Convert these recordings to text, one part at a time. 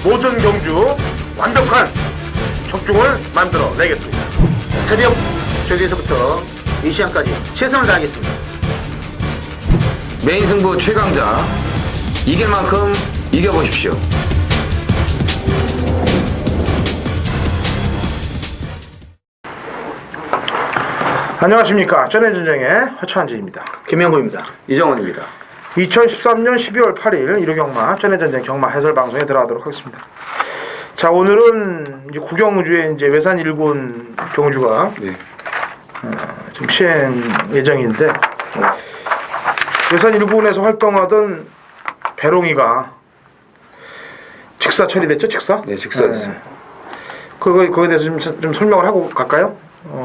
모든 경주 완벽한 적중을 만들어 내겠습니다. 새벽 저기에서부터 이 시간까지 최선을 다하겠습니다. 메인 승부 최강자 이길 만큼 이겨보십시오. 안녕하십니까. 전해전쟁의 허찬지입니다. 김영구입니다. 이정원입니다. 2013년 12월 8일 1호 경마 전해전쟁 경마 해설 방송에 들어가도록 하겠습니다. 자, 오늘은 이제 구경주의 이제 외산 일군 경주가 좀 시행 예정인데 외산 일군에서 활동하던 배롱이가 직사 처리됐죠, 직사? 네, 직사됐어요. 거기에 대해서 좀 설명을 하고 갈까요?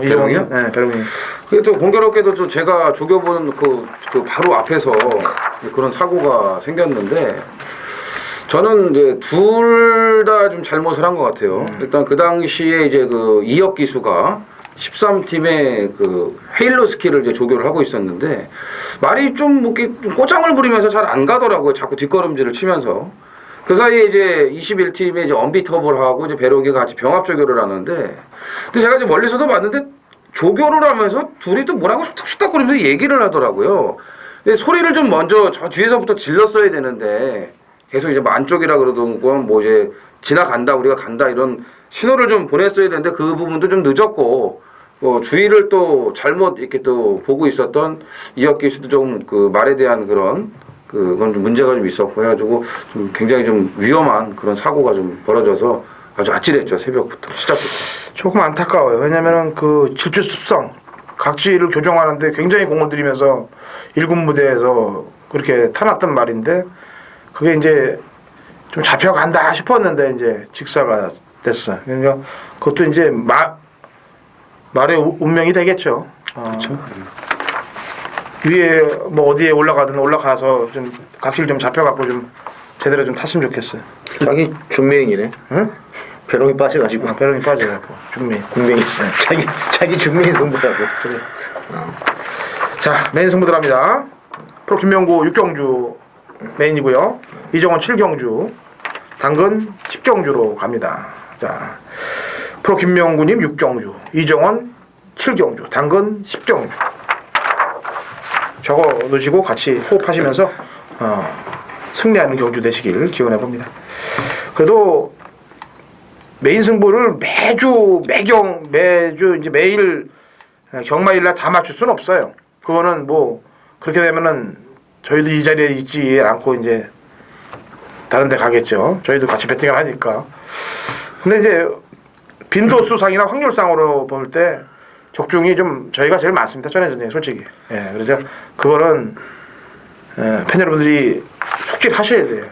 배롱이요? 네, 배롱이. 그게 또 공교롭게도 또 제가 조교보는 그 바로 앞에서 그런 사고가 생겼는데 저는 이제 둘 다 좀 잘못을 한 것 같아요. 일단 그 당시에 이제 그 이혁 기수가 13팀의 그 헤일로 스키를 이제 조교를 하고 있었는데 말이 좀 뭐 이렇게 꼬장을 부리면서 잘 안 가더라고요. 자꾸 뒷걸음질을 치면서. 그 사이에 이제 21팀의 이제 언비터블하고 이제 배롱이가 같이 병합 조교를 하는데 근데 제가 이제 멀리서도 봤는데 조교를 하면서 둘이 또 뭐라고 쑥닥쑥닥거리면서 얘기를 하더라고요. 근데 소리를 좀 먼저 저 뒤에서부터 질렀어야 되는데 계속 이제 만쪽이라 그러던 건 뭐 이제 지나간다 우리가 간다 이런 신호를 좀 보냈어야 되는데 그 부분도 좀 늦었고 주의를 또 잘못 이렇게 또 보고 있었던 이혁기 씨도 좀 그 말에 대한 그건 좀 문제가 좀 있었고 해가지고 좀 굉장히 좀 위험한 그런 사고가 좀 벌어져서 아주 아찔했죠. 새벽부터 시작부터. 조금 안타까워요. 왜냐면은 그 질주 습성 각지를 교정하는데 굉장히 공을 들이면서 일군 무대에서 그렇게 타났던 말인데 그게 이제 좀 잡혀간다 싶었는데 이제 직사가 됐어. 그러니까 그것도 이제 말의 운명이 되겠죠. 그렇죠. 위에 뭐 어디에 올라가서 좀 각질 좀 잡혀갖고 좀 제대로 좀 탔으면 좋겠어요. 자기 준매행이네. 응? 배롱이 빠져가지고. 배롱이 빠져갖고 준비. 군뱅이. 자기 준매행 승부라고. 그래. 자, 메인 승부 들어갑니다. 프로 김명구 6경주 메인이고요. 이정원 7경주, 당근 10경주로 갑니다. 자, 프로 김명구님 6경주, 이정원 7경주, 당근 10경주. 적어 놓으시고 같이 호흡하시면서 승리하는 경주 되시길 기원해 봅니다. 그래도 메인 승부를 매주 이제 매일 경마일날 다 맞출 수는 없어요. 그거는 뭐 그렇게 되면은 저희도 이 자리에 있지 않고 이제 다른 데 가겠죠. 저희도 같이 배팅을 하니까. 근데 이제 빈도수상이나 확률상으로 볼 때 적중이 좀 저희가 제일 많습니다. 전해전쟁 솔직히. 예, 그래서 그거는 팬 여러분들이 숙지하셔야 돼요.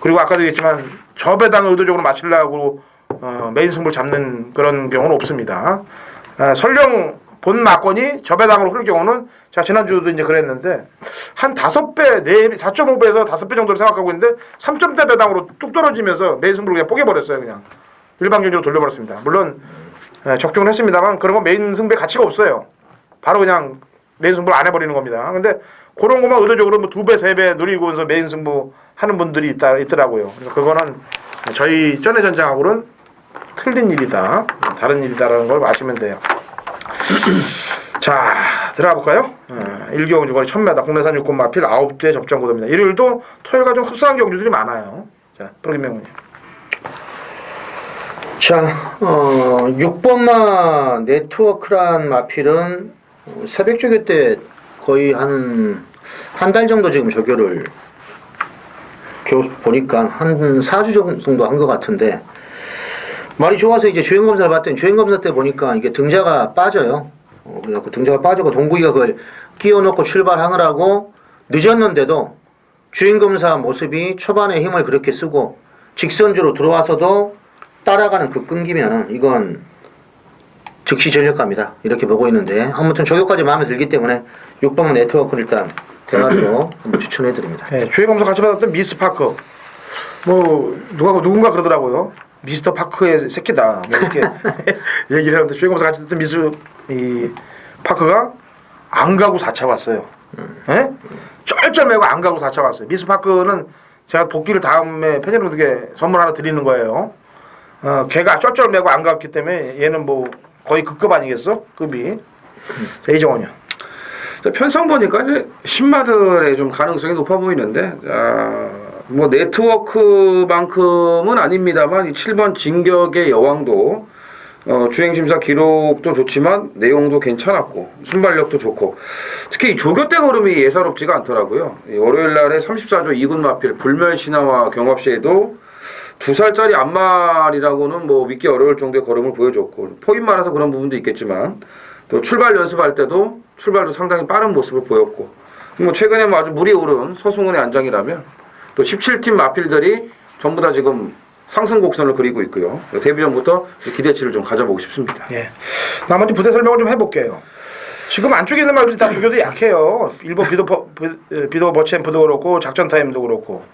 그리고 아까도 얘기했지만 저 배당을 의도적으로 맞추려고 메인 승부를 잡는 그런 경우는 없습니다. 설령 본 막건이 저 배당으로 흐를 경우는 제가 지난주도 이제 그랬는데 한 5배, 4.5배에서 5배 정도를 생각하고 있는데 3점대 배당으로 뚝 떨어지면서 메인 승부를 그냥 뽀개버렸어요. 그냥 일반 경주로 돌려버렸습니다. 물론 적중을 했습니다만 그런 건 메인 승부의 가치가 없어요. 바로 그냥 메인 승부를 안 해버리는 겁니다. 근데 그런 것만 의도적으로 뭐 2배, 3배 누리고서 메인 승부 하는 분들이 있더라고요. 그래서 그거는 저희 전해전장하고는 틀린 일이다. 다른 일이다라는 걸 아시면 돼요. 자, 들어가 볼까요? 1경주 거리 1000m 국내산 육군 마필 9대 접전 구도입니다. 일요일도 토요일과 좀 흡사한 경주들이 많아요. 자, 프로김명훈님. 자, 6번마 네트워크란 마필은 새벽 조교 때 거의 한 달 정도 지금 조교를 보니까 한 4주 정도 한 것 같은데 말이 좋아서 이제 주행검사를 봤더니 주행검사 때 보니까 이게 등자가 빠져요. 그래서 등자가 빠지고 동구이가 그걸 끼워놓고 출발하느라고 늦었는데도 주행검사 모습이 초반에 힘을 그렇게 쓰고 직선주로 들어와서도 따라가는 그 끈기면은 이건 즉시 전력갑니다. 이렇게 보고 있는데 아무튼 조교까지 마음에 들기 때문에 6번 네트워크를 일단 대가리로 한번 추천해드립니다. 네, 주행검사 같이 받았던 미스파크. 뭐 누군가 그러더라고요. 미스터 파크의 새끼다. 뭐 이렇게 얘기를 하는데 주행검사 같이 듣던 파크가 안 가고 4차 왔어요. 예? 쩔쩔매고 안 가고 4차 왔어요. 미스파크는 제가 복귀를 다음에 팬여러분들께 선물 하나 드리는 거예요. 걔가 쩔쩔매고 안 갔기 때문에 얘는 뭐 거의 극급 아니겠어? 급이. 자, 이정원이요. 편성 보니까 이제 신마들의 좀 가능성이 높아 보이는데 뭐 네트워크만큼은 아닙니다만 이 7번 진격의 여왕도 주행심사 기록도 좋지만 내용도 괜찮았고 순발력도 좋고 특히 이 조교대 걸음이 예사롭지가 않더라고요. 월요일날에 34조 2군 마필 불멸신화와 경합시에도 2살짜리 암말이라고는 뭐 믿기 어려울 정도의 걸음을 보여줬고 포인 말아서 그런 부분도 있겠지만 또 출발 연습할 때도 출발도 상당히 빠른 모습을 보였고 뭐 최근에 뭐 아주 물이 오른 서승훈의 안장이라면 또 17팀 마필들이 전부 다 지금 상승 곡선을 그리고 있고요. 데뷔전부터 기대치를 좀 가져보고 싶습니다. 예. 나머지 부대 설명을 좀 해볼게요. 지금 안쪽에 있는 말들이 다 조교도 약해요. 1번 비도 버챔프도 그렇고 작전 타임도 그렇고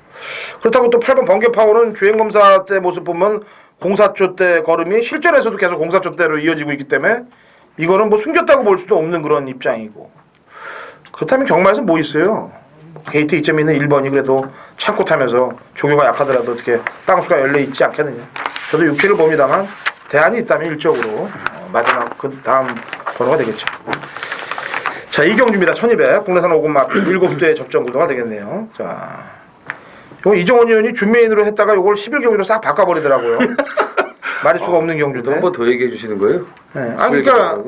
그렇다고 또 8번 번개파워는 주행검사 때 모습 보면 04조 때 걸음이 실전에서도 계속 04조 때로 이어지고 있기 때문에 이거는 뭐 숨겼다고 볼 수도 없는 그런 입장이고 그렇다면 경마에서 뭐 있어요? 게이트 2점이 있는 1번이 그래도 참고 타면서 조교가 약하더라도 어떻게 땅수가 열려 있지 않겠느냐. 저도 6, 7을 봅니다만 대안이 있다면 일적으로 마지막 그 다음 번호가 되겠죠. 자, 이경주입니다. 1200 국내산 5군 마필 7대 접전 구도가 되겠네요. 자, 요 이정원 의원이 준메인으로 했다가 요걸 11경주로 싹 바꿔버리더라고요. 말할 수가 없는 경주인데. 한 번 더 얘기해 주시는 거예요? 네. 아니 그러니까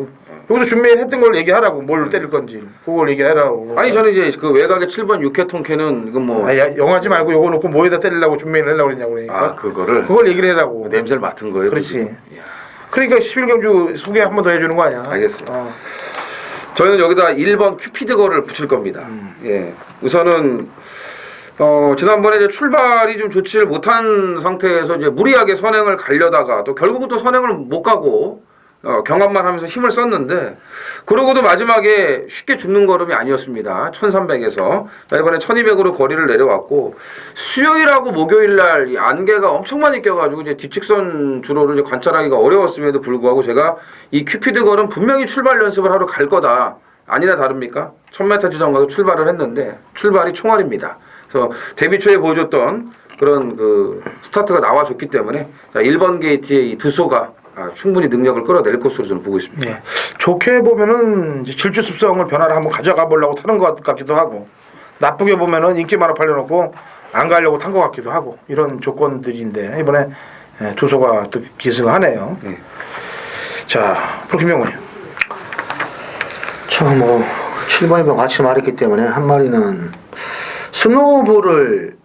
여기서 준메인 했던 걸 얘기하라고 뭘 때릴 건지 그걸 얘기하라고. 아니 저는 이제 그 외곽의 7번 6회 통쾌는 이건 뭐 영하지 말고 요거 놓고 뭐에다 때리려고 준메인을 하려고 그랬냐고 그러니까. 그걸 얘기를 해라고. 냄새를 맡은 거예요. 그렇지. 그러니까 11경주 소개 한 번 더 해주는 거 아니야. 알겠습니다. 저는 여기다 1번 큐피드거를 붙일 겁니다. 예. 우선은 지난번에 이제 출발이 좀 좋지를 못한 상태에서 이제 무리하게 선행을 가려다가 또 결국은 또 선행을 못 가고 경합만 하면서 힘을 썼는데 그러고도 마지막에 쉽게 죽는 걸음이 아니었습니다. 1300에서 이번에 1200으로 거리를 내려왔고 수요일하고 목요일날 이 안개가 엄청 많이 껴가지고 이제 뒤측선 주로를 이제 관찰하기가 어려웠음에도 불구하고 제가 이 큐피드 걸음 분명히 출발 연습을 하러 갈 거다. 아니나 다릅니까? 1000m 지점 가서 출발을 했는데 출발이 총알입니다. 그래서 데뷔 초에 보여줬던 그런 그 스타트가 나와줬기 때문에 1번 게이트의 이 두소가 충분히 능력을 끌어낼 것으로 저는 보고 있습니다. 네. 좋게 보면은 이제 질주 습성을 변화를 한번 가져가 보려고 타는 것 같기도 하고 나쁘게 보면은 인기 많아 팔려놓고 안 가려고 탄 것 같기도 하고 이런 조건들인데 이번에 두소가 또 기승하네요. 네. 자, 김명훈이요. 저 뭐 7번이랑 같이 말했기 때문에 한 마리는 스노우볼을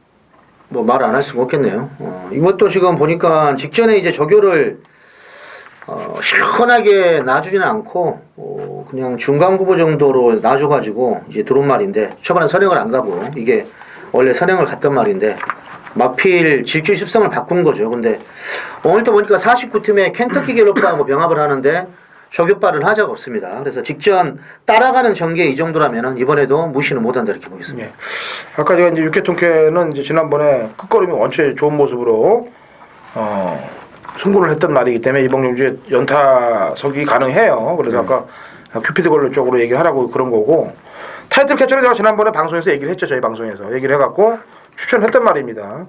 뭐 말 안 할 수가 없겠네요. 이것도 지금 보니까 직전에 이제 조교를 시원하게 놔주지는 않고 그냥 중간 구보 정도로 놔줘가지고 이제 들어온 말인데 초반에 선행을 안 가고 이게 원래 선행을 갔던 말인데 마필 질주 습성을 바꾼 거죠. 근데 오늘 또 보니까 49팀에 켄터키 갤로프하고 병합을 하는데 조교발은 하자가 없습니다. 그래서 직전 따라가는 전개 이 정도라면은 이번에도 무시는 못한다 이렇게 보겠습니다. 네. 아까 제가 이제 6회 통쾌는 이제 지난번에 끝걸음이 원체 좋은 모습으로 승부를 했던 말이기 때문에 이번 경주에 연타석이 가능해요. 그래서 아까 큐피드 걸로 쪽으로 얘기를 하라고 그런 거고 타이틀 캐쳐는 제가 지난번에 방송에서 얘기를 했죠. 저희 방송에서 얘기를 해갖고 추천했단 말입니다.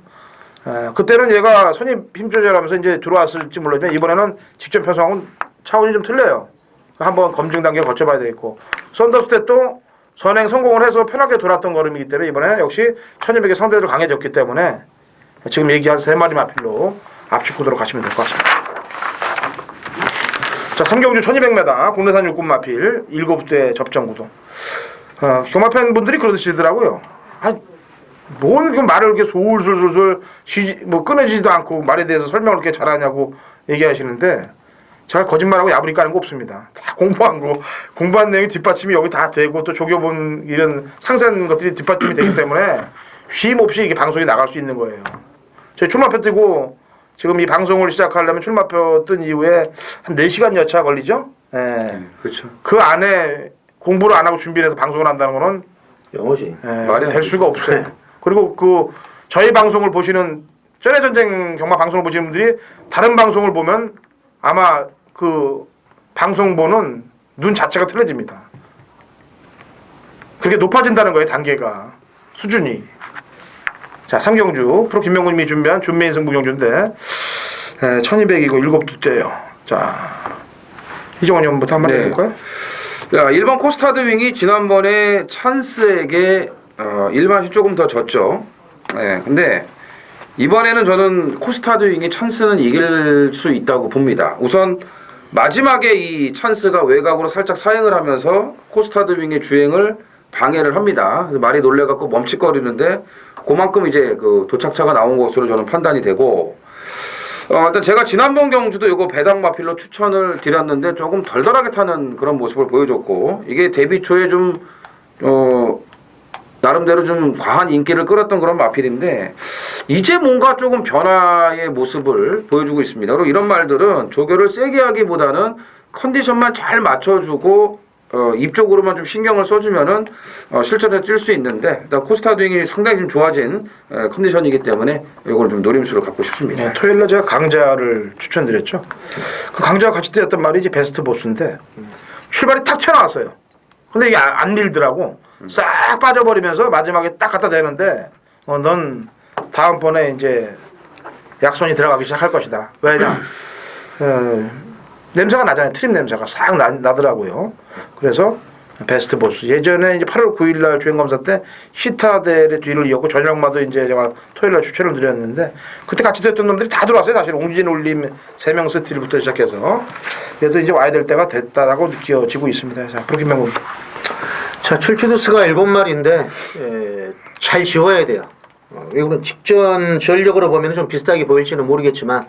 그때는 얘가 선임 힘 조절하면서 이제 들어왔을지 몰라지만 이번에는 직전 편성은 차원이 좀 틀려요. 한번 검증 단계 거쳐봐야 되겠고 썬더스 때 또 선행 성공을 해서 편하게 돌았던 걸음이기 때문에 이번에 역시 1200의 상대로 강해졌기 때문에 지금 얘기한 3마리 마필로 압축 구도로 가시면 될 것 같습니다. 자, 3경주 1200m 국내산 육군 마필 7대 접전 구도. 경마 팬분들이 그러시더라고요. 뭔 그 말을 이렇게 솔솔솔솔 뭐 끊어지지도 않고 말에 대해서 설명을 이렇게 잘하냐고 얘기하시는데 제가 거짓말하고 야부리 까는 거 없습니다. 다 공부한 거, 공부한 내용이 뒷받침이 여기 다 되고 또 조교본 이런 상세한 것들이 뒷받침이 되기 때문에 쉼 없이 이게 방송이 나갈 수 있는 거예요. 저희 출마표 뜨고 지금 이 방송을 시작하려면 출마표 뜬 이후에 한 4시간 여차 걸리죠? 예. 그렇죠. 그 안에 공부를 안 하고 준비를 해서 방송을 한다는 거는 영어지. 될 수가 없어요. 그리고 그 저희 방송을 보시는 전해전쟁 경마 방송을 보시는 분들이 다른 방송을 보면 아마 그 방송 보는 눈 자체가 틀려집니다. 그렇게 높아진다는 거예요, 단계가. 수준이. 자, 3경주 프로 김명훈님이 준비한 준메인 승부 경주인데 1200이고 7두째예요. 자, 이종원 형부터 한마디 네. 해볼까요? 야, 1번 코스타드 윙이 지난번에 찬스에게 1만씩 조금 더 졌죠. 네, 근데 이번에는 저는 코스타드 윙이 찬스는 이길 수 있다고 봅니다. 우선 마지막에 이 찬스가 외곽으로 살짝 사행을 하면서 코스타드 윙의 주행을 방해를 합니다. 그래서 말이 놀래갖고 멈칫거리는데 그만큼 이제 그 도착차가 나온 것으로 저는 판단이 되고, 일단 제가 지난번 경주도 이거 배당 마필로 추천을 드렸는데 조금 덜덜하게 타는 그런 모습을 보여줬고, 이게 데뷔 초에 좀 나름대로 좀 과한 인기를 끌었던 그런 마필인데 이제 뭔가 조금 변화의 모습을 보여주고 있습니다. 그리고 이런 말들은 조교를 세게 하기보다는 컨디션만 잘 맞춰주고 입 쪽으로만 좀 신경을 써주면은 실전에 뛸 수 있는데 일단 코스타드윙이 상당히 좀 좋아진 컨디션이기 때문에 이걸 좀 노림수를 갖고 싶습니다. 네, 토요일날 제가 강자를 추천드렸죠. 그 강자와 같이 뛰었던 말이 이제 베스트 보스인데 출발이 탁 튀어나왔어요. 근데 이게 안 밀더라고. 싹 빠져버리면서 마지막에 딱 갖다 대는데 넌 다음번에 이제 약손이 들어가기 시작할 것이다. 왜냐? 냄새가 나잖아요. 트림 냄새가 싹 나더라고요. 그래서 베스트 보스. 예전에 이제 8월 9일 날 주행 검사 때 시타델의 뒤를 이었고 저녁마도 이제 제가 토요일 날 추천을 드렸는데 그때 같이 됐던 놈들이 다 들어왔어요. 사실 옹진 올림 3명 스틸부터 시작해서 그래도 이제 와야 될 때가 됐다라고 느껴지고 있습니다. 자, 그렇게 명분. 자, 출추두스가 7마리인데 잘 지워야 돼요. 이거는 직전 전력으로 보면 좀 비슷하게 보일지는 모르겠지만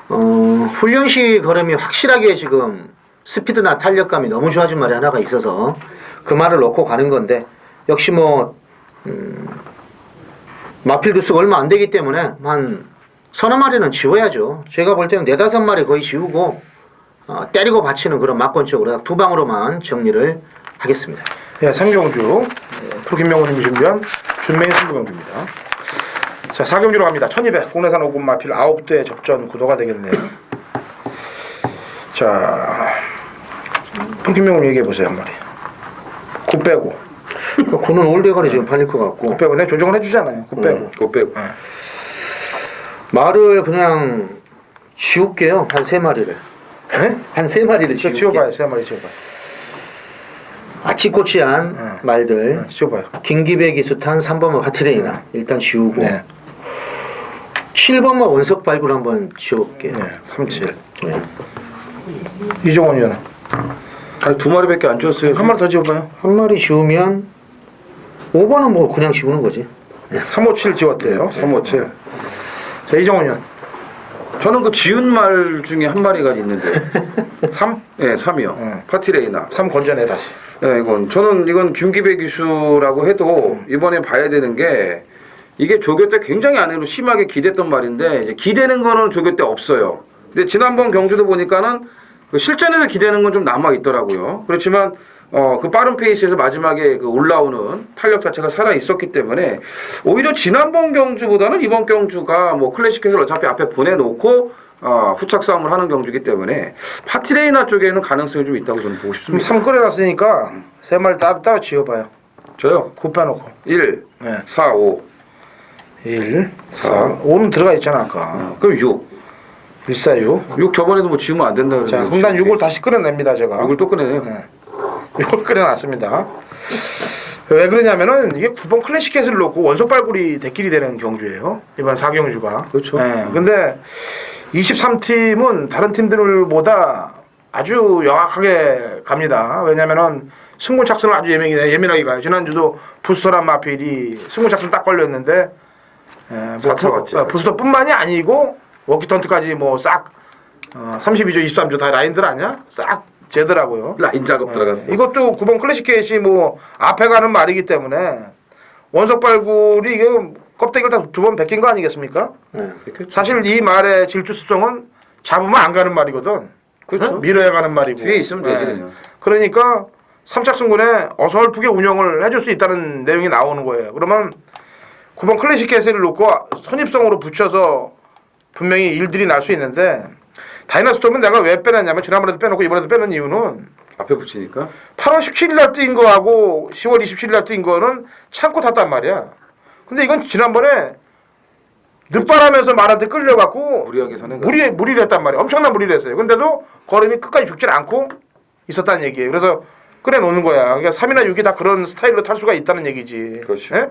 훈련 시 걸음이 확실하게 지금 스피드나 탄력감이 너무 좋아진 말이 하나가 있어서 그 말을 넣고 가는 건데 역시 뭐 마필두스가 얼마 안 되기 때문에 한 서너 마리는 지워야죠. 제가 볼 때는 4-5마리 거의 지우고 때리고 받치는 그런 막권적으로 두 방으로만 정리를 하겠습니다. 예, 3경주 프로 김명훈님이 준비한 준메인 승부 경주입니다. 자, 4경주로 갑니다. 1200 국내산 5군 마필 9대 접전 구도가 되겠네요. 자, 프로 김명훈 얘기해보세요 한마디. 9 빼고 9는 올대가리 지금 팔릴 것 같고 9 빼고 내가 조정을 해주잖아요. 9 빼고 그거 빼고. 말을 그냥 지울게요. 한 3마리를. 한 3마리를 지울게요. 지워봐요. 3마리 지워봐요. 아치꼬치한 말들. 지워봐요. 김기배 기수탄 3번만 파트레이나 일단 지우고 네. 7번만 원석 발굴 한번 지워볼게요. 네, 37 네. 이종원 의원은 아니 2마리밖에 안 줬어요. 한 마리 더 지워봐요. 한 마리 지우면 5번은 뭐 그냥 지우는 거지. 357 지웠대요. 357 자, 이종원 의원 저는 그 지은 말 중에 한 마리가 있는데 3? 네, 3이요. 파티레이나. 3 건져내 다시. 네, 이건 김기배 기수라고 해도 이번에 봐야 되는 게 이게 조교 때 굉장히 안으로 심하게 기댔던 말인데 이제 기대는 거는 조교 때 없어요. 근데 지난번 경주도 보니까는 그 실전에서 기대는 건 좀 남아 있더라고요. 그렇지만 그 빠른 페이스에서 마지막에 그 올라오는 탄력 자체가 살아 있었기 때문에 오히려 지난번 경주보다는 이번 경주가 뭐 클래식에서 어차피 앞에 보내놓고 후착 싸움을 하는 경주이기 때문에 파티레이나 쪽에는 가능성이 좀 있다고 저는 보고 지금 싶습니다. 3 끓여놨으니까 3마리 따로 지워봐요. 저요. 9 빼놓고 1, 네. 4, 5. 1, 4, 5는 들어가 있잖아 아까. 그럼 6. 1, 4, 6. 6 저번에도 뭐 지우면 안 된다 자, 그러는데. 그럼 난 6을 다시 끓여냅니다 제가. 6을 또 꺼내네요. 네. 6을 끓여놨습니다. 왜 그러냐면은 이게 9번 클래식 캣을 놓고 원석 발굴이 대끼리 되는 경주예요. 이번 4경주가. 그렇죠. 네. 근데 23팀은 다른 팀들보다 아주 영악하게 갑니다. 왜냐면은 승부 착선을 아주 예민하게 가요. 지난주도 부스터란 마필이 승부 착선 딱 걸렸는데 부스터뿐만이 아니고 워키턴트까지 뭐 싹 32조, 23조 다 라인들 아니야? 싹 재더라고요. 라인 작업 들어갔어. 이것도 9번 클래식 캣이 뭐 앞에 가는 말이기 때문에 원석 발굴이 이게 껍데기를 다 2번 벗긴 거 아니겠습니까? 네. 사실 이 말의 질주습성은 잡으면 안 가는 말이거든. 그렇죠. 응? 밀어야 가는 말이고. 뒤에 있으면 되지 그냥. 그러니까 삼착승군에 어설프게 운영을 해줄 수 있다는 내용이 나오는 거예요. 그러면 9번 클래식 캣을 놓고 선입성으로 붙여서 분명히 일들이 날 수 있는데 다이너스톰은 내가 왜 빼놨냐면 지난번에도 빼놓고 이번에도 빼놓은 이유는 앞에 붙이니까. 8월 17일 날 뛴 거하고 10월 27일 날 뛴 거는 참고 탔단 말이야. 근데 이건 지난번에 늦바람에서 말한테 끌려갖고 무리하게 선행. 무리를 했단 말이에요. 엄청난 무리를 했어요. 근데도 걸음이 끝까지 죽질 않고 있었다는 얘기예요. 그래서 끌어 놓는 거야. 그러니까 3이나 6이 다 그런 스타일로 탈 수가 있다는 얘기지. 그렇죠. 예?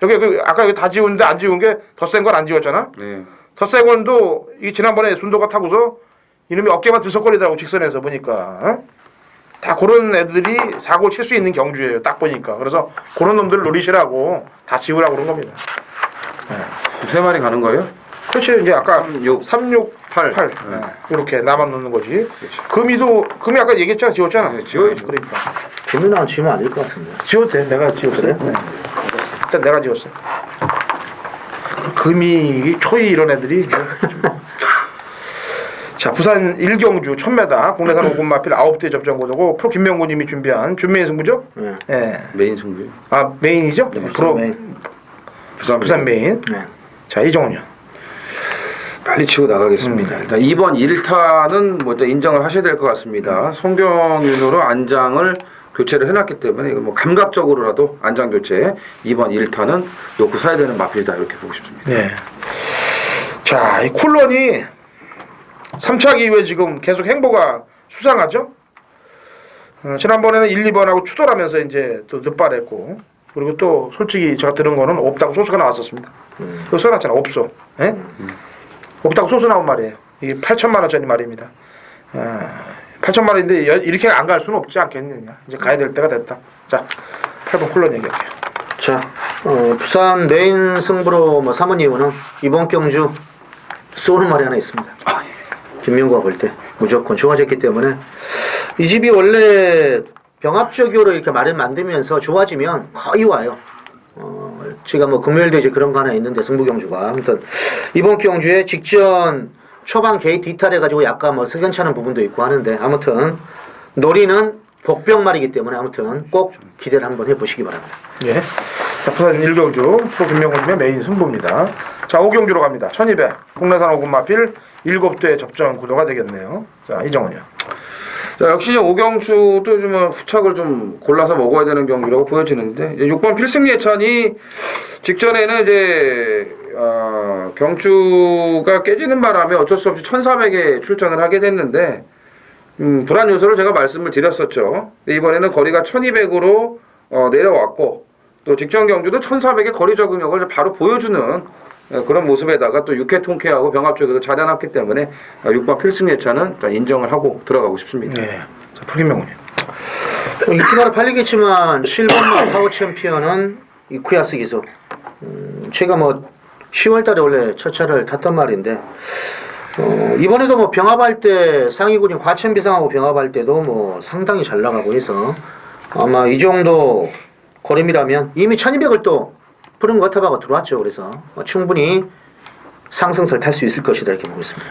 여기 아까 여기 다 지웠는데 안 지운 게 더 센 건 안 지웠잖아. 네. 더 센 건도 이 지난번에 순도가 타고서 이놈이 어깨만 들썩거리더라고 직선에서 보니까. 어? 다 그런 애들이 사고 칠 수 있는 경주예요. 딱 보니까. 그래서 그런 놈들을 노리시라고 다 지우라고 그런 겁니다. 세 마리 가는 거예요? 그렇지. 이제 아까 3, 6, 8. 8 이렇게 나만 놓는 거지. 금이 아까 얘기했잖아. 지웠잖아. 네, 지워야죠. 그러니까 김민호 안 치면 아닐 것 같은데. 지워도 돼. 내가 지웠어. 그래? 네. 일단 내가 지웠어. 금이 초이 이런 애들이 자, 부산 1경주 1000m 국내산 5군 마필 9대 접전고도고 프로 김명구님이 준비한 준메인 승부죠? 네. 예. 메인 승부. 아, 메인이죠? 네, 프로 메인. 부산 메인. 네. 자, 이정훈이요. 빨리 치고 나가겠습니다. 일단 2번 1타는 뭐 일단 인정을 하셔야 될 것 같습니다. 송경윤으로 안장을 교체를 해놨기 때문에 이거 뭐 감각적으로라도 안장 교체 2번 1타는 놓고 사야 되는 마필이다 이렇게 보고 싶습니다. 네. 자, 이 쿨런이 3차기 이후에 지금 계속 행보가 수상하죠? 지난번에는 1, 2번하고 추돌하면서 이제 또 늦발했고, 그리고 또 솔직히 제가 들은 거는 없다고 소스가 나왔었습니다. 그거 써놨잖아, 없어. 예? 없다고 소스 나온 말이에요. 이게 8천만 원짜리 말입니다. 8천만 원인데 이렇게 안 갈 수는 없지 않겠느냐. 이제 가야 될 때가 됐다. 자, 8번 쿨런 얘기할게요. 자, 부산 메인 승부로 뭐 3원 이유는 이번 경주 쏘는 말이 하나 있습니다. 김명구가 볼 때 무조건 좋아졌기 때문에 이 집이 원래 병합적으로 이렇게 말을 만들면서 좋아지면 거의 와요. 제가 뭐 금요일도 이제 그런 거 하나 있는데 승부 경주가 아무튼 이번 경주에 직전 초반 게이트 이탈해가지고 약간 뭐 석연찮은 부분도 있고 하는데 아무튼 놀이는 복병말이기 때문에 아무튼 꼭 기대를 한번 해보시기 바랍니다. 예. 자, 부산 1경주 프로 김명훈님의 메인 승부입니다. 자, 5경주로 갑니다. 1200 국내산 5군 마필 7대 접전 구도가 되겠네요. 자, 이정훈이요. 자, 역시 오경주도 좀 후착을 좀 골라서 먹어야 되는 경기라고 보여지는데 이제 6번 필승 예찬이 직전에는 이제 경주가 깨지는 바람에 어쩔 수 없이 1400에 출전을 하게 됐는데 불안 요소를 제가 말씀을 드렸었죠. 이번에는 거리가 1200으로 내려왔고 또 직전 경주도 1400의 거리 적응력을 바로 보여주는 그런 모습에다가 또 6회 통쾌하고 병합적으로 잘해놨기 때문에 6번 필승 예차는 인정을 하고 들어가고 싶습니다. 네. 자, 프로 김명훈이요. 이티바로 팔리겠지만 7번만 파워 챔피언은 이쿠야스 기수. 제가 뭐 10월달에 원래 첫 차를 탔단 말인데 이번에도 뭐 병합할 때 상위군인 과천비상하고 병합할 때도 뭐 상당히 잘 나가고 해서 아마 이 정도 걸음이라면 이미 1200을 또 푸른 거탑하고 들어왔죠. 그래서 충분히 상승세를 탈 수 있을 것이다 이렇게 보고 있습니다.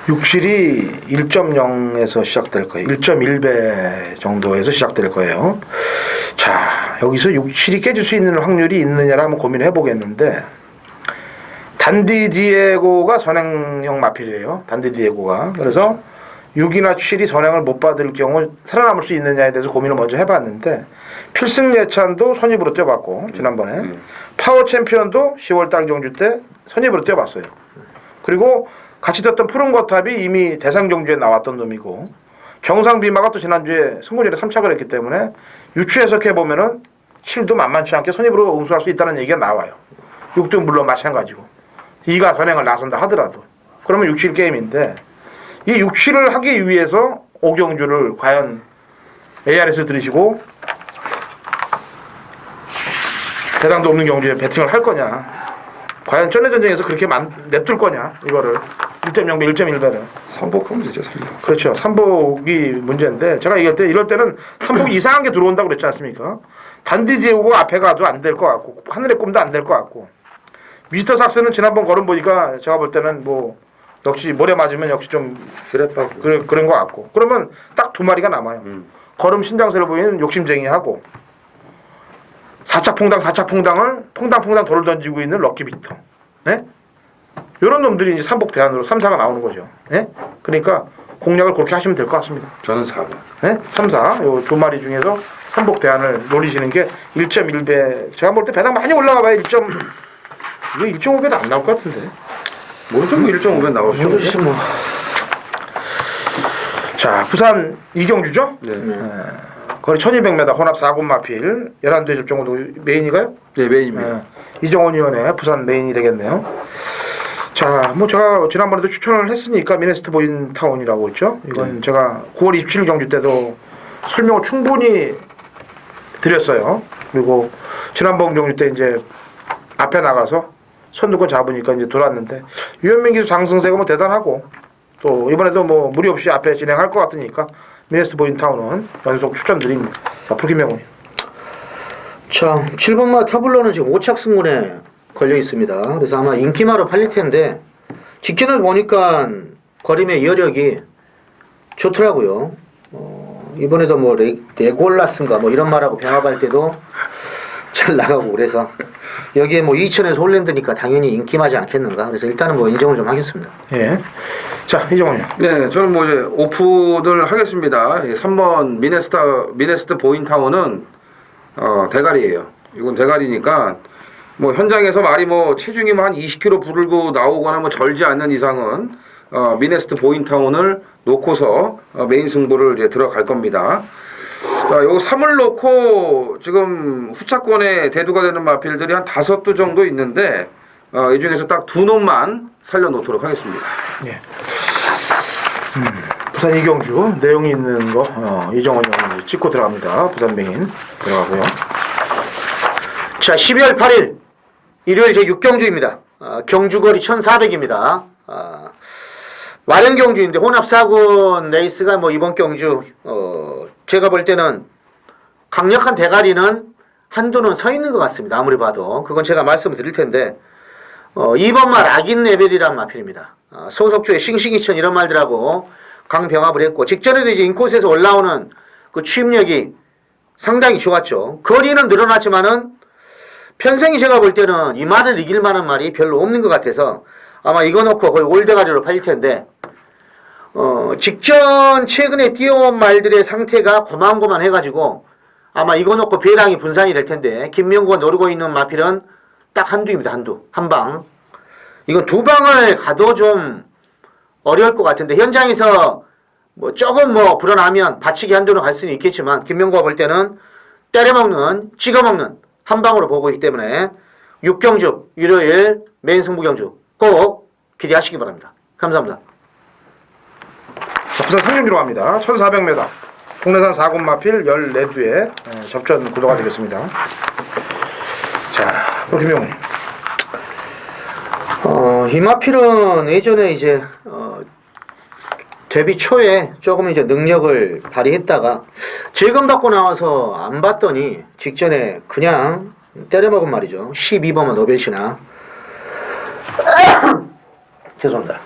67이 1.0에서 시작될 거예요. 1.1배 정도에서 시작될 거예요. 자, 여기서 67이 깨질 수 있는 확률이 있느냐를 한번 고민을 해보겠는데 단디 디에고가 선행형 마필이에요. 단디 디에고가. 그래서 6이나 7이 선행을 못 받을 경우 살아남을 수 있느냐에 대해서 고민을 먼저 해봤는데 필승 예찬도 선입으로 뛰어봤고 지난번에 파워 챔피언도 10월달 경주 때 선입으로 뛰어봤어요. 그리고 같이 뛰었던 푸른 거탑이 이미 대상 경주에 나왔던 놈이고 정상 비마가 또 지난주에 승부전에 3착을 했기 때문에 유추 해석해보면은 7도 만만치 않게 선입으로 응수할 수 있다는 얘기가 나와요. 6도 물론 마찬가지고 2가 선행을 나선다 하더라도 그러면 6, 7 게임인데 이 6, 7을 하기 위해서 5경주를 과연 ARS를 들으시고 대상도 없는 경주에 배팅을 할 거냐 과연 전례전쟁에서 그렇게 냅둘 거냐 이거를 1.0배 1.1배를 삼복하면 되죠. 삼복. 그렇죠. 삼복이 문제인데 제가 이럴 때는 삼복 이상한 게 들어온다고 그랬지 않습니까? 단디 디에고가 앞에 가도 안 될 것 같고 하늘의 꿈도 안 될 것 같고 미스터 삭스는 지난번 걸음 보니까 제가 볼 때는 뭐 역시 모래 맞으면 역시 좀 스랩하고 그런 것 같고 그러면 딱 2마리가 남아요. 걸음 신장세를 보이는 욕심쟁이하고 4차 퐁당을 퐁당 돌을 던지고 있는 럭키비터. 네? 이런 놈들이 이제 삼복 대안으로 3사가 나오는 거죠. 네? 그러니까 공략을 그렇게 하시면 될 것 같습니다. 저는 4번. 네? 3, 4, 요 2마리 중에서 삼복 대안을 노리시는 게 1.1배. 제가 볼 때 배당 많이 올라가 봐요. 이거 1.5배도 안 나올 것 같은데. 모르죠. 뭐 1.5배 나오시죠. 모르지 뭐. 자, 부산 이경주죠? 네. 거리 1200m 혼합 4군 마필 11대 접종도 메인이가요? 네, 메인입니다. 이정원 위원의 부산 메인이 되겠네요. 자, 뭐 제가 지난번에도 추천을 했으니까 미네스트 보인 타운이라고 했죠. 이건 제가 9월 27일 경주 때도 설명을 충분히 드렸어요. 그리고 지난번 경주 때 이제 앞에 나가서 선두권 잡으니까 이제 돌았는데 유현민 기수 상승세가 뭐 대단하고 또 이번에도 뭐 무리 없이 앞에 진행할 것 같으니까 미네스트 보인 타운은 연속 추천드립니다. 앞으로 김명훈이. 자, 7번마 타블로는 지금 5착 승군에 걸려 있습니다. 그래서 아마 인기마로 팔릴 텐데 직전을 보니까 거림의 여력이 좋더라고요. 이번에도 뭐 레골라스인가 뭐 이런 말하고 병합할 때도 잘 나가고 그래서 여기에 뭐 2000에서 홀랜드니까 당연히 인기마지 않겠는가. 그래서 일단은 뭐 인정을 좀 하겠습니다. 예. 자, 이정원이요. 네, 저는 뭐 이제 오픈을 하겠습니다. 3번 미네스트 보인타운은 대가리예요. 이건 대가리니까 뭐 현장에서 말이 뭐 체중이 뭐 한 20kg 부르고 나오거나 뭐 절지 않는 이상은 미네스트 보인타운을 놓고서 메인 승부를 이제 들어갈 겁니다. 자, 요 3을 놓고 지금 후차권에 대두가 되는 마필들이 한 5두 정도 있는데 이 중에서 딱 2놈만 살려놓도록 하겠습니다. 예. 부산 이경주 내용이 있는 거 이정원 형이 찍고 들어갑니다. 부산 메인 들어가고요. 자, 12월 8일 일요일 제6경주입니다. 경주거리 1400입니다. 마련 경주인데 혼합 4군 레이스가 뭐 이번 경주 제가 볼 때는 강력한 대가리는 한두는 서 있는 것 같습니다. 아무리 봐도 그건 제가 말씀을 드릴 텐데 2번마 락인 레벨이란 마필입니다. 소속주의 싱싱이천 이런 말들하고 강병합을 했고 직전에도 이제 인코스에서 올라오는 그 취입력이 상당히 좋았죠. 거리는 늘어났지만은 편성이 제가 볼 때는 이 말을 이길 만한 말이 별로 없는 것 같아서 아마 이거 놓고 거의 올대가리로 팔릴 텐데 직전 최근에 뛰어온 말들의 상태가 고만고만 해가지고 아마 이거 놓고 배당이 분산이 될 텐데 김명구가 노리고 있는 마필은 딱 한두입니다. 한방. 이건 2방을 가도 좀 어려울 것 같은데 현장에서 뭐 조금 뭐 불어나면 받치기 한두는 갈 수는 있겠지만 김명구가 볼 때는 때려먹는 찍어먹는 한방으로 보고 있기 때문에 6경주 일요일 메인 승부 경주 꼭 기대하시기 바랍니다. 감사합니다. 자, 부산 상경주로 갑니다. 1400m 국내산 4군 마필 14두의 접전 구도가 되겠습니다. 자, 김명훈. 이 마필은 예전에 이제 데뷔 초에 조금 이제 능력을 발휘했다가 재검받고 나와서 안 봤더니 직전에 그냥 때려먹은 말이죠. 12번만 노벨시나 죄송합니다.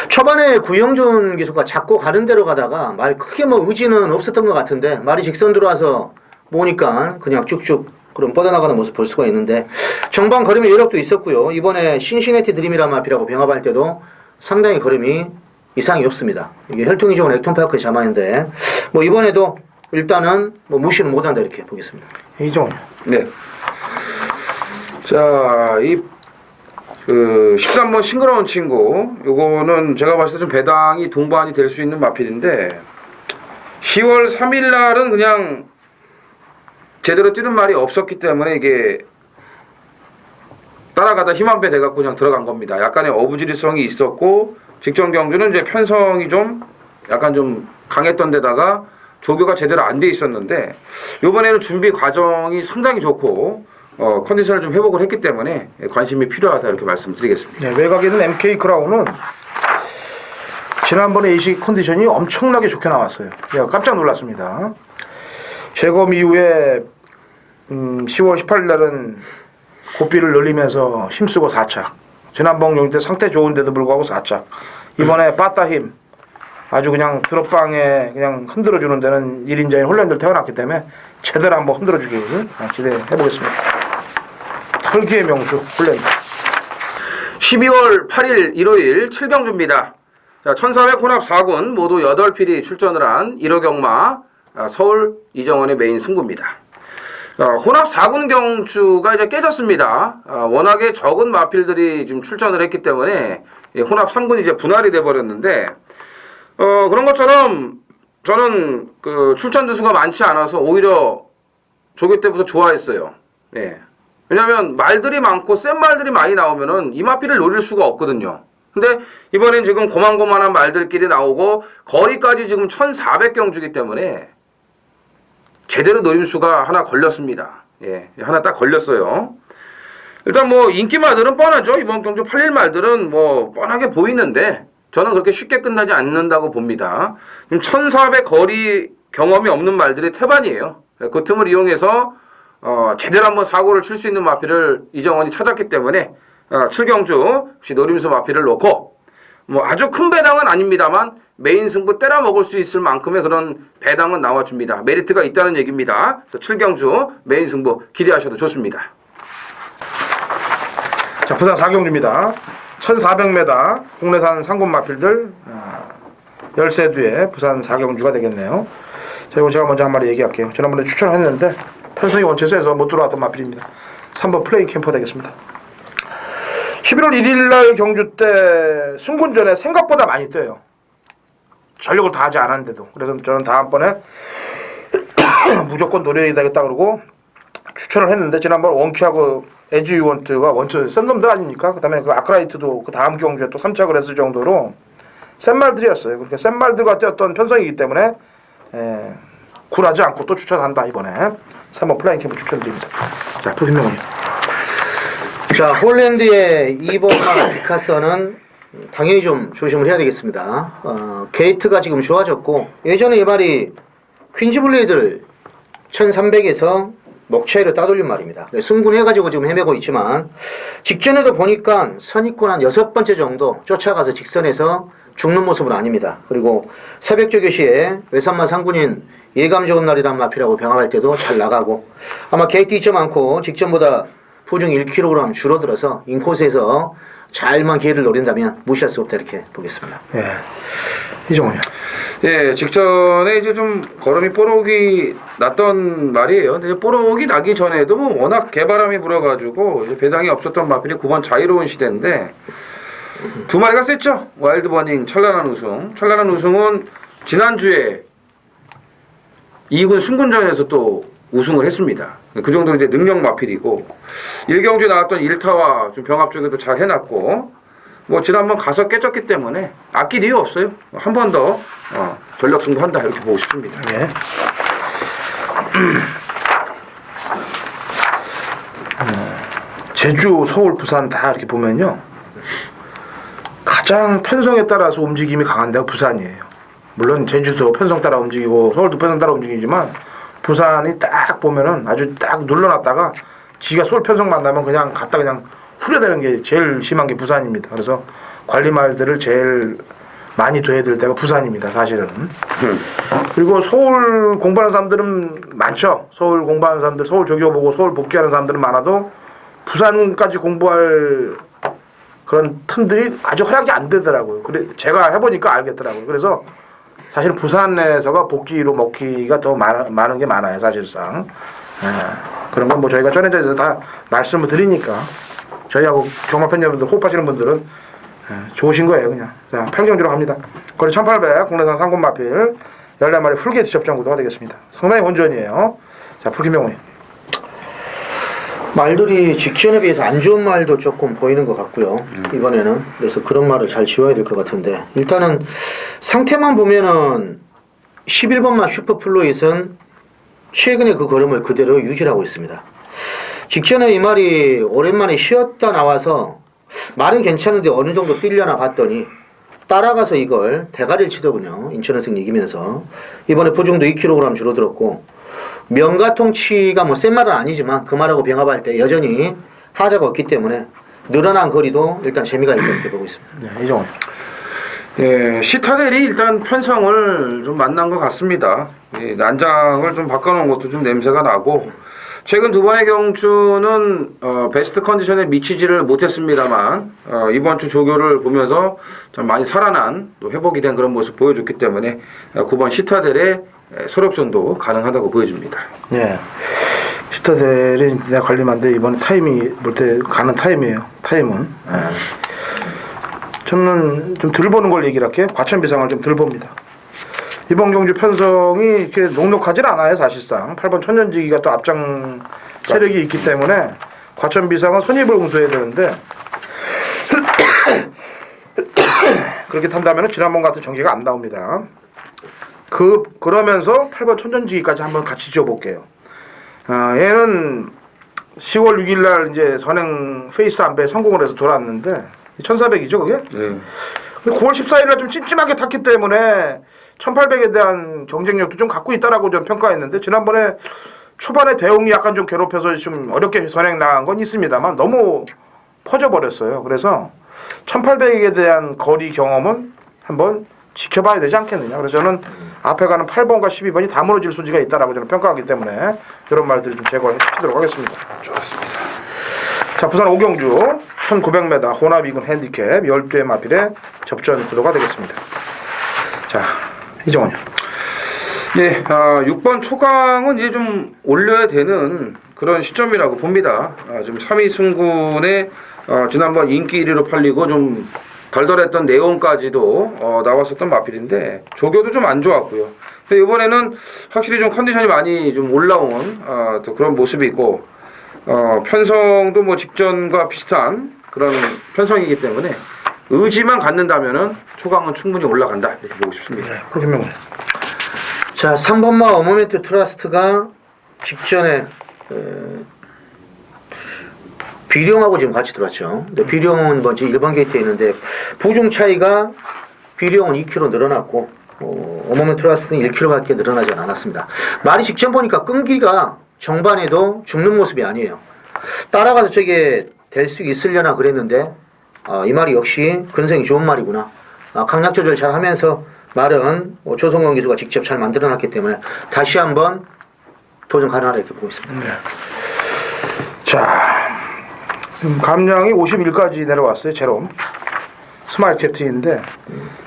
초반에 구영준 기수가 잡고 가는 대로 가다가 말 크게 뭐 의지는 없었던 것 같은데 말이 직선 들어와서 보니까 그냥 쭉쭉 그럼 뻗어나가는 모습 볼 수가 있는데 정방 걸음의 여력도 있었고요. 이번에 신시내티 드림이란 마필하고 병합할 때도 상당히 걸음이 이상이 없습니다. 이게 혈통이 좋은 액톤파크 자마인데 뭐 이번에도 일단은 뭐 무시는 못한다 이렇게 보겠습니다. 이정원. 네. 자, 이 13번 싱그러운 친구 요거는 제가 봤을 때 좀 배당이 동반이 될 수 있는 마필인데 10월 3일 날은 그냥 제대로 뛰는 말이 없었기 때문에 이게 따라가다 힘 한 배 돼갖고 그냥 들어간 겁니다. 약간의 어부지리성이 있었고 직전 경주는 이제 편성이 좀 약간 좀 강했던 데다가 조교가 제대로 안 돼 있었는데 이번에는 준비 과정이 상당히 좋고 컨디션을 좀 회복을 했기 때문에 관심이 필요하다 이렇게 말씀드리겠습니다. 네, 외곽에는 MK 크라운은 지난번에 AC 컨디션이 엄청나게 좋게 나왔어요. 제가 깜짝 놀랐습니다. 재검 이후에 10월 18일 날은 고삐를 늘리면서 힘쓰고 4착. 지난번 경기 때 상태 좋은데도 불구하고 4착. 이번에 빠따 힘 아주 그냥 드롭방에 그냥 흔들어주는 데는 1인자인 홀랜드를 태어났기 때문에 제대로 한번 흔들어주길 기대해보겠습니다. 털기의 명수 홀랜드. 12월 8일 일요일 7경주입니다. 자, 1400 혼합 4군 모두 8필이 출전을 한 1호 경마 서울 이정원의 메인 승부입니다. 혼합 4군 경주가 이제 깨졌습니다. 워낙에 적은 마필들이 지금 출전을 했기 때문에 혼합 3군이 이제 분할이 돼버렸는데, 그런 것처럼 저는 그 출전 두수가 많지 않아서 오히려 조교 때부터 좋아했어요. 예. 왜냐면 말들이 많고 센 말들이 많이 나오면은 이 마필을 노릴 수가 없거든요. 근데 이번엔 지금 고만고만한 말들끼리 나오고 거리까지 지금 1400경주기 때문에 제대로 노림수가 하나 걸렸습니다. 예, 하나 딱 걸렸어요. 일단 뭐 인기 말들은 뻔하죠. 이번 경주 팔릴 말들은 뭐 뻔하게 보이는데 저는 그렇게 쉽게 끝나지 않는다고 봅니다. 지금 1400 거리 경험이 없는 말들이 태반이에요. 그 틈을 이용해서 제대로 한번 사고를 칠 수 있는 마필을 이정원이 찾았기 때문에 7경주 역시 노림수 마필을 놓고 뭐 아주 큰 배당은 아닙니다만 메인 승부 때려 먹을 수 있을 만큼의 그런 배당은 나와줍니다. 메리트가 있다는 얘기입니다. 7경주 메인 승부 기대하셔도 좋습니다. 자, 부산 4경주입니다. 1400m 국내산 상군 마필들 열세 뒤에 부산 4경주가 되겠네요. 자, 이건 제가 먼저 한 마리 얘기할게요. 지난번에 추천을 했는데 편성이 원체 세서 못 들어왔던 마필입니다. 3번 플레인 캠퍼 되겠습니다. 11월 1일 날 경주 때 승군전에 생각보다 많이 떠요. 전력을 다하지 않았는데도. 그래서 저는 다음번에 무조건 노려야 되겠다 그러고 추천을 했는데, 지난번 원키하고 에지 유원트가 원체 센 놈들 아닙니까? 그 다음에 그 아크라이트도 그 다음 경주에 또 3착을 했을 정도로 센 말들이었어요. 그러니까 센 말들과 뛰었던 편성이기 때문에 굴하지 않고 또 추천한다. 이번에 3번 플라잉 캠프 추천드립니다. 자, 표현명은요. 자, 홀랜드의 2번 말 피카서는 당연히 좀 조심을 해야 되겠습니다. 게이트가 지금 좋아졌고, 예전에 이 말이 퀸즈블레이드를 1300에서 먹차이로 따돌린 말입니다. 승군해가지고 지금 헤매고 있지만, 직전에도 보니까 선입권 한 6번째 정도 쫓아가서 직선에서 죽는 모습은 아닙니다. 그리고 새벽 조교 시에 외산마 상군인 예감 좋은 날이란 마피라고 병합할 때도 잘 나가고, 아마 게이트 2.많고 직전보다 부중 1kg 줄어들어서 인코스에서 잘만 기회를 노린다면 무시할 수 없다, 이렇게 보겠습니다. 예, 이종훈이요. 예, 직전에 이제 좀 걸음이 뽀록이 났던 말이에요. 근데 뽀록이 나기 전에도 뭐 워낙 개바람이 불어가지고 이제 배당이 없었던 마필이 9번 자유로운 시대인데 두 마리가 셌죠. 와일드버닝 찬란한 우승. 찬란한 우승은 지난주에 2군 승군전에서 또 우승을 했습니다. 그 정도로 이제 능력 마필이고, 1경주에 나왔던 1타와 좀 병합 쪽에도 잘 해놨고, 뭐 지난번 가서 깨졌기 때문에 아낄 이유 없어요. 한 번 더 전력 승부한다, 이렇게 보고 싶습니다. 예. 제주, 서울, 부산 다 이렇게 보면요, 가장 편성에 따라서 움직임이 강한 데가 부산이에요. 물론 제주도 편성 따라 움직이고 서울도 편성 따라 움직이지만 부산이 딱 보면은 아주 딱 눌러놨다가 지가 솔 편성 만나면 그냥 갔다 그냥 후려대는 게 제일 심한 게 부산입니다. 그래서 관리 말들을 제일 많이 둬야 될 때가 부산입니다, 사실은. 그리고 서울 공부하는 사람들은 많죠. 서울 공부하는 사람들, 서울 조교 보고 서울 복귀하는 사람들은 많아도 부산까지 공부할 그런 틈들이 아주 허락이 안 되더라고요. 그래 제가 해보니까 알겠더라고요. 그래서 사실 부산에서가 복귀로 먹기가 더 많은 게 많아요, 사실상. 그런 건 뭐 저희가 전에도 다 말씀을 드리니까 저희하고 경마팬 여러분들, 호흡하시는 분들은 좋으신 거예요, 그냥. 자, 8경주로 갑니다. 거리 1800 국내산 상군 마필 14마리 풀게이트 접전 구도가 되겠습니다. 상당히 혼전이에요. 자, 풀기명훈이. 말들이 직전에 비해서 안 좋은 말도 조금 보이는 것 같고요, 이번에는. 그래서 그런 말을 잘 지워야 될 것 같은데, 일단은 상태만 보면은 11번만 슈퍼플로잇은 최근에 그 걸음을 그대로 유지하고 있습니다. 직전에 이 말이 오랜만에 쉬었다 나와서 말은 괜찮은데 어느 정도 뛰려나 봤더니 따라가서 이걸 대가리를 치더군요. 인천은승 이기면서. 이번에 부중도 2kg 줄어들었고, 명가통치가 뭐 센 말은 아니지만 그 말하고 병합할 때 여전히 하자가 없기 때문에 늘어난 거리도 일단 재미가 있다, 이렇게 보고 있습니다. 네, 이종훈. 예, 시타델이 일단 편성을 좀 만난 것 같습니다. 예, 난장을 좀 바꿔놓은 것도 좀 냄새가 나고, 최근 두 번의 경주는 베스트 컨디션에 미치지를 못했습니다만 이번 주 조교를 보면서 좀 많이 살아난, 또 회복이 된 그런 모습 보여줬기 때문에 9번 시타델의 서력전도 가능하다고 보여집니다. 예. 시터델이 내가 관리만데 이번에 타임이 볼 때 가는 타임이에요. 타임은. 예. 저는 좀 덜 보는 걸 얘기를 할게요. 과천 비상을 좀 덜 봅니다. 이번 경주 편성이 이렇게 녹록하진 않아요. 사실상 8번 천년지기가 또 앞장 세력이 있기 때문에 과천 비상은 선입을 응수해야 되는데 그렇게 탄다면 지난번 같은 전개가 안 나옵니다. 그러면서 8번 천년지기까지 한번 같이 지어볼게요. 얘는 10월 6일 날 이제 선행 페이스 안배에 성공을 해서 돌아왔는데 1400이죠 그게? 네. 9월 14일 날 좀 찜찜하게 탔기 때문에 1800에 대한 경쟁력도 좀 갖고 있다라고 좀 평가했는데 지난번에 초반에 대응이 약간 좀 괴롭혀서 좀 어렵게 선행 나간 건 있습니다만 너무 퍼져버렸어요. 그래서 1800에 대한 거리 경험은 한번 지켜봐야 되지 않겠느냐. 그래서 저는 앞에 가는 8번과 12번이 다 무너질 소지가 있다라고 저는 평가하기 때문에 이런 말들을 좀 제거해주도록 하겠습니다. 좋았습니다. 자, 부산 오경주 1900m 혼합 2군 핸디캡 12회 마필의 접전 구도가 되겠습니다. 자, 이정원요. 네, 6번 초강은 이제 좀 올려야 되는 그런 시점이라고 봅니다. 좀 3위 승군의 지난번 인기 1위로 팔리고 좀 덜덜했던 네온까지도 나왔었던 마필인데 조교도 좀 안 좋았고요. 근데 이번에는 확실히 좀 컨디션이 많이 좀 올라온 또 그런 모습이 있고 편성도 뭐 직전과 비슷한 그런 편성이기 때문에 의지만 갖는다면은 초강은 충분히 올라간다 이렇게 보고 싶습니다. 네, 그렇게 자, 3번마 어모멘트 트러스트가 직전에 비룡하고 지금 같이 들어왔죠. 근데 비룡은 먼저 1번 게이트에 있는데 부중 차이가 비룡은 2km 늘어났고 어모멘트 트러스트는 1km밖에 늘어나지 않았습니다. 말이 직전 보니까 끈기가 정반에도 죽는 모습이 아니에요. 따라가서 저게 될 수 있으려나 그랬는데 이 말이 역시 근성이 좋은 말이구나. 강약 조절 잘 하면서 말은 조성권 기수가 직접 잘 만들어놨기 때문에 다시 한번 도전 가능하다 이렇게 보고 있습니다. 네. 자, 감량이 51까지 내려왔어요. 제롬 스마일 캡틴인데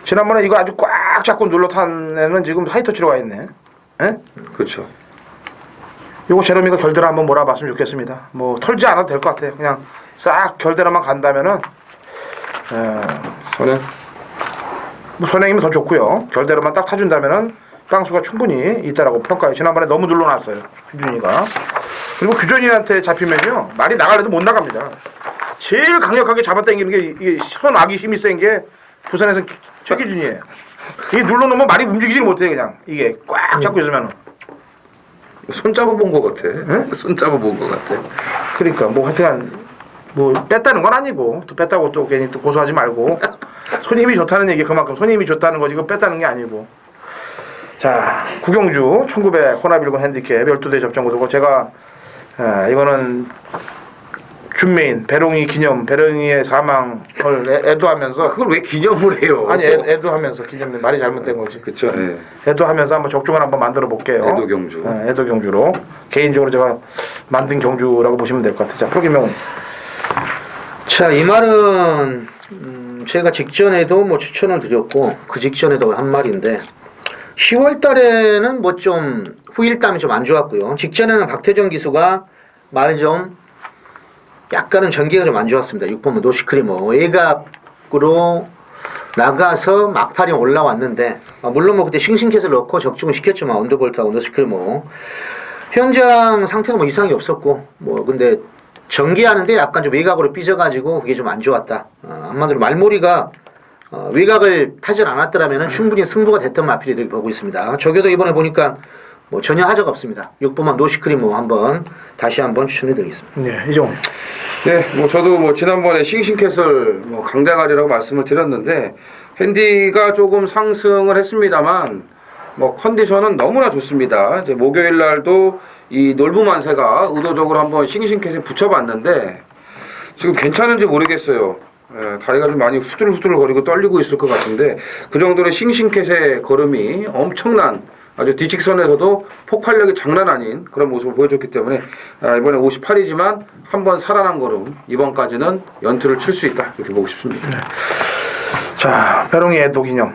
지난번에 이거 아주 꽉 잡고 눌러 탄 애는 지금 하이터치로 가 있네. 에? 그렇죠. 요거 제롬이가 결대로 한번 몰아봤으면 좋겠습니다. 뭐 털지 않아도 될 것 같아요. 그냥 싹 결대로만 간다면은 선행. 뭐 선행이면 더 좋고요. 결대로만 딱 타준다면은 빵수가 충분히 있다라고 평가해요. 지난번에 너무 눌러놨어요. 규준이가. 그리고 규준이한테 잡히면요 말이 나가려도 못 나갑니다. 제일 강력하게 잡아당기는 게 이게 손아기 힘이 센 게 부산에서 최규준이에요. 이게 눌러놓으면 말이 움직이지 못해요. 그냥 이게 꽉 잡고 있으면은. 손 잡아본 것 같아. 응? 손 잡아본 것 같아. 그러니까 뭐 하여튼 뭐 뺐다는 건 아니고 또 뺐다고 또 괜히 또 고소하지 말고 손 힘이 좋다는 얘기 그만큼 손 힘이 좋다는 거지 그 뺐다는 게 아니고. 자, 구경주 1900 혼합 1군 핸디캡 12대 접전구도고 제가 이거는 준메인 배롱이 기념 배롱이의 사망을 애도하면서 그걸 왜 기념을 해요? 아니 애도하면서 기념 말이 잘못된 거지. 그렇죠. 예. 애도하면서 한번 적중을 한번 만들어 볼게요. 애도 경주. 애도 경주로 개인적으로 제가 만든 경주라고 보시면 될 것 같아요. 자, 프로기명은 자, 이 말은 제가 직전에도 뭐 추천을 드렸고 그 직전에도 한 말인데 10월 달에는 뭐 좀 후일담이 좀 안 좋았고요. 직전에는 박태정 기수가 말이 좀 약간은 전개가 좀 안 좋았습니다. 6번은 노시크리머 외곽으로 나가서 막판이 올라왔는데 물론 뭐 그때 싱싱캣을 넣고 적중을 시켰지만 언더볼트하고 노시크리머 현장 상태는 뭐 이상이 없었고 뭐 근데 전개하는데 약간 좀 외곽으로 삐져가지고 그게 좀 안 좋았다. 한마디로 말몰이가 외곽을 타질 않았더라면 충분히 승부가 됐던 마필이들 보고 있습니다. 저게도 이번에 보니까 뭐 전혀 하자가 없습니다. 6번만 노시크리머 한번 다시 한번 추천해드리겠습니다. 네, 이종. 네, 뭐 저도 뭐 지난번에 싱싱캣을 뭐 강대가리라고 말씀을 드렸는데 핸디가 조금 상승을 했습니다만 뭐 컨디션은 너무나 좋습니다. 이제 목요일 날도 이 놀부만세가 의도적으로 한번 싱싱캣에 붙여봤는데 지금 괜찮은지 모르겠어요. 다리가 좀 많이 후들후들 거리고 떨리고 있을 것 같은데 그 정도로 싱싱캣의 걸음이 엄청난 아주 뒤직선에서도 폭발력이 장난 아닌 그런 모습을 보여줬기 때문에 이번에 58이지만 한번 살아난 걸음 이번까지는 연투를 칠 수 있다 이렇게 보고 싶습니다. 네. 자, 배롱이 애도 기념.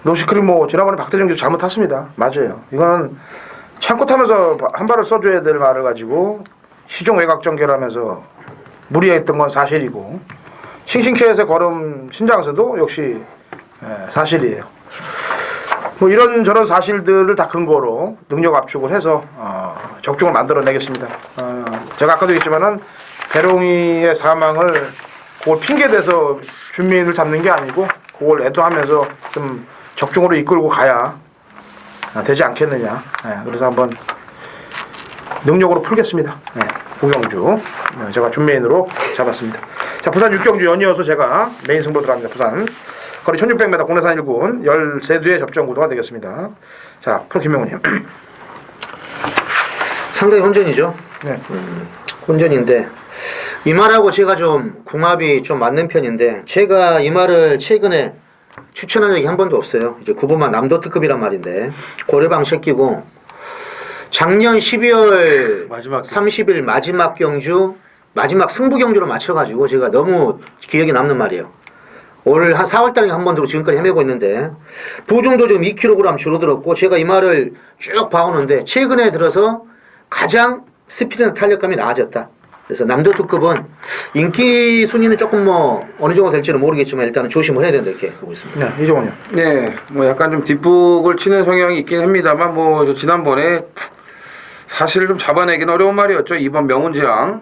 노시크리모 지난번에 박태정 교수 잘못 탔습니다. 맞아요. 이거는 창고 타면서 한 발을 써줘야 될 말을 가지고 시종 외곽 전개하면서 무리했던 건 사실이고 싱싱캐럿의 걸음 신장에서도 역시 사실이에요. 뭐 이런 저런 사실들을 다 근거로 능력 압축을 해서 적중을 만들어내겠습니다. 제가 아까도 얘기했지만은 대롱이의 사망을 그걸 핑계대서 준비인을 잡는 게 아니고 그걸 애도하면서 좀 적중으로 이끌고 가야 되지 않겠느냐. 그래서 한번 능력으로 풀겠습니다. 고경주 제가 준메인으로 잡았습니다. 자, 부산 육경주 연이어서 제가 메인 승부 들어갑니다. 부산 거리 1600m 국내산 1군 13두의 접전 구도가 되겠습니다. 자, 프로 김명훈님. 상당히 혼전이죠. 네. 혼전인데 이 말하고 제가 좀 궁합이 좀 맞는 편인데 제가 이 말을 최근에 추천한 적이 한 번도 없어요. 이제 구보만 남도특급이란 말인데 고려방 새끼고 작년 12월 마지막 30일 마지막 경주 마지막 승부 경주로 맞춰가지고 제가 너무 기억에 남는 말이에요. 올 한 4월달에 한 번 들고 지금까지 헤매고 있는데 부중도 좀 2kg 줄어들었고 제가 이 말을 쭉 봐오는데 최근에 들어서 가장 스피드나 탄력감이 나아졌다. 그래서 남도특급은 인기 순위는 조금 뭐 어느 정도 될지는 모르겠지만 일단은 조심을 해야 된다 이렇게 보고 있습니다. 네, 이종원요. 네, 뭐 약간 좀 뒷북을 치는 성향이 있긴 합니다만 뭐 저 지난번에 사실 좀 잡아내긴 어려운 말이었죠. 이번 명운지향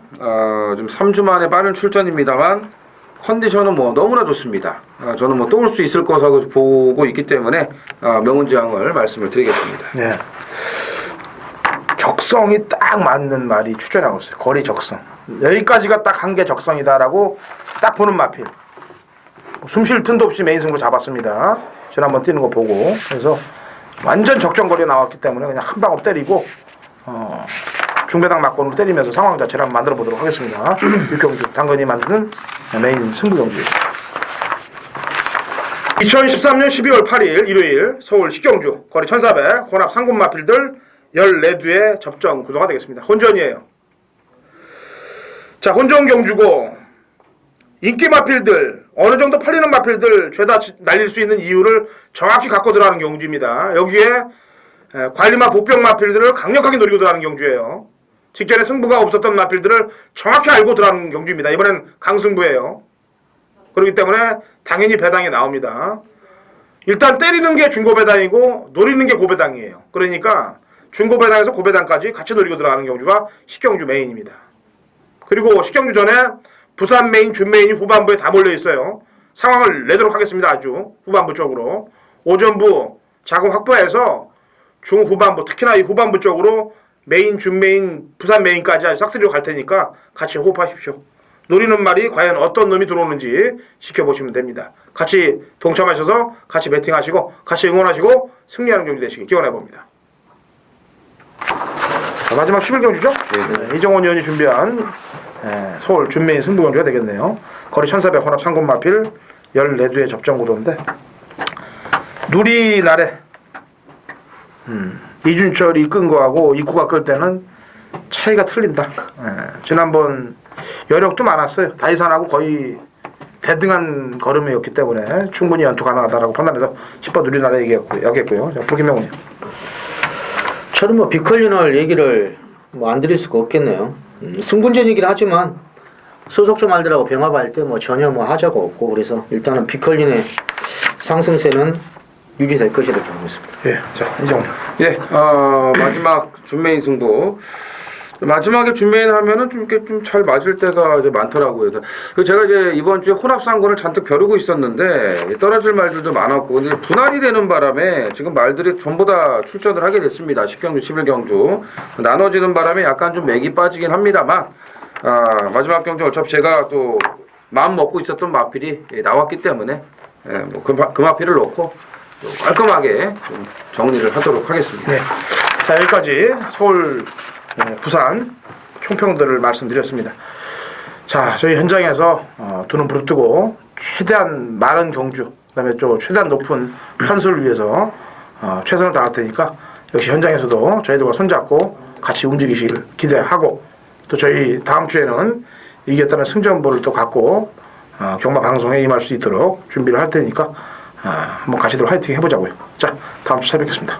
좀 3주 만에 빠른 출전입니다만 컨디션은 뭐 너무나 좋습니다. 저는 뭐 또 올 수 있을 거라고 보고 있기 때문에 명운지향을 말씀을 드리겠습니다. 네. 적성이 딱 맞는 말이 추천하고 있어요. 거리 적성. 여기까지가 딱 한 개 적성이다라고 딱 보는 마필. 숨 쉴 틈도 없이 메인 승부 잡았습니다. 지난번 뛰는 거 보고. 그래서 완전 적정거리에 나왔기 때문에 그냥 한 방업 때리고 중배당 막건으로 때리면서 상황 자체를 한번 만들어 보도록 하겠습니다. 육경주 당근이 만드는 메인 승부 경주. 2013년 12월 8일 일요일 서울 식경주 거리 1400 혼합 상군 마필들 14두의 접전 구도가 되겠습니다. 혼전이에요. 자, 혼전 경주고 인기 마필들 어느 정도 팔리는 마필들 죄다 날릴 수 있는 이유를 정확히 갖고 들어가는 경주입니다. 여기에 관리마 복병 마필들을 강력하게 노리고 들어가는 경주예요. 직전에 승부가 없었던 마필들을 정확히 알고 들어가는 경주입니다. 이번엔 강승부예요. 그렇기 때문에 당연히 배당이 나옵니다. 일단 때리는 게 중고배당이고 노리는 게 고배당이에요. 그러니까 중고배당에서 고배당까지 같이 노리고 들어가는 경주가 식경주 메인입니다. 그리고 식경주 전에 부산 메인, 준 메인이 후반부에 다 몰려 있어요. 상황을 내도록 하겠습니다. 아주 후반부 쪽으로 오전부 자금 확보해서 중후반부 특히나 이 후반부 쪽으로 메인, 준 메인, 부산 메인까지 아주 싹쓸이로 갈 테니까 같이 호흡하십시오. 노리는 말이 과연 어떤 놈이 들어오는지 지켜보시면 됩니다. 같이 동참하셔서 같이 배팅하시고 같이 응원하시고 승리하는 경주 되시길 기원해봅니다. 자, 마지막 11경주죠? 네, 이정원 의원이 준비한 서울 준메인 승부경주가 되겠네요. 거리 1400 혼합 상군 마필 14두의 접전 구도인데 누리날에 이준철이 이끈 거하고 이구가 끌 때는 차이가 틀린다. 지난번 여력도 많았어요. 다이산하고 거의 대등한 걸음이었기 때문에 충분히 연투 가능하다라고 판단해서 10번 누리날에 얘기했고요. 자, 김명훈이요. 저는 뭐 빅컬리널 얘기를 뭐 안 드릴 수가 없겠네요. 승군전 얘기를 하지만 소속주 말들하고 병합할 때 뭐 전혀 뭐 하자가 없고 그래서 일단은 빅컬린의 상승세는 유지될 것이라고 보고 있습니다. 예, 자 이정훈. 예, 마지막 준메인 승부. 마지막에 준메인 하면은 좀 이렇게 좀 잘 맞을 때가 이제 많더라고요. 그래서 제가 이제 이번 주에 혼합상권을 잔뜩 벼르고 있었는데 떨어질 말들도 많았고, 근데 분할이 되는 바람에 지금 말들이 전부 다 출전을 하게 됐습니다. 10경주, 11경주 나눠지는 바람에 약간 좀 맥이 빠지긴 합니다만, 마지막 경주 어차피 제가 또 마음 먹고 있었던 마필이 나왔기 때문에 뭐 그 마필을 놓고 깔끔하게 좀 정리를 하도록 하겠습니다. 네. 자, 여기까지 서울, 부산 총평들을 말씀드렸습니다. 자, 저희 현장에서 두 눈 부릅뜨고 최대한 많은 경주, 그다음에 또 최대한 높은 편수를 위해서 최선을 다할 테니까 역시 현장에서도 저희들과 손잡고 같이 움직이시길 기대하고, 또 저희 다음 주에는 이겼다는 승전보를 또 갖고 경마 방송에 임할 수 있도록 준비를 할 테니까 한번 같이들 화이팅 해보자고요. 자, 다음 주 찾아뵙겠습니다.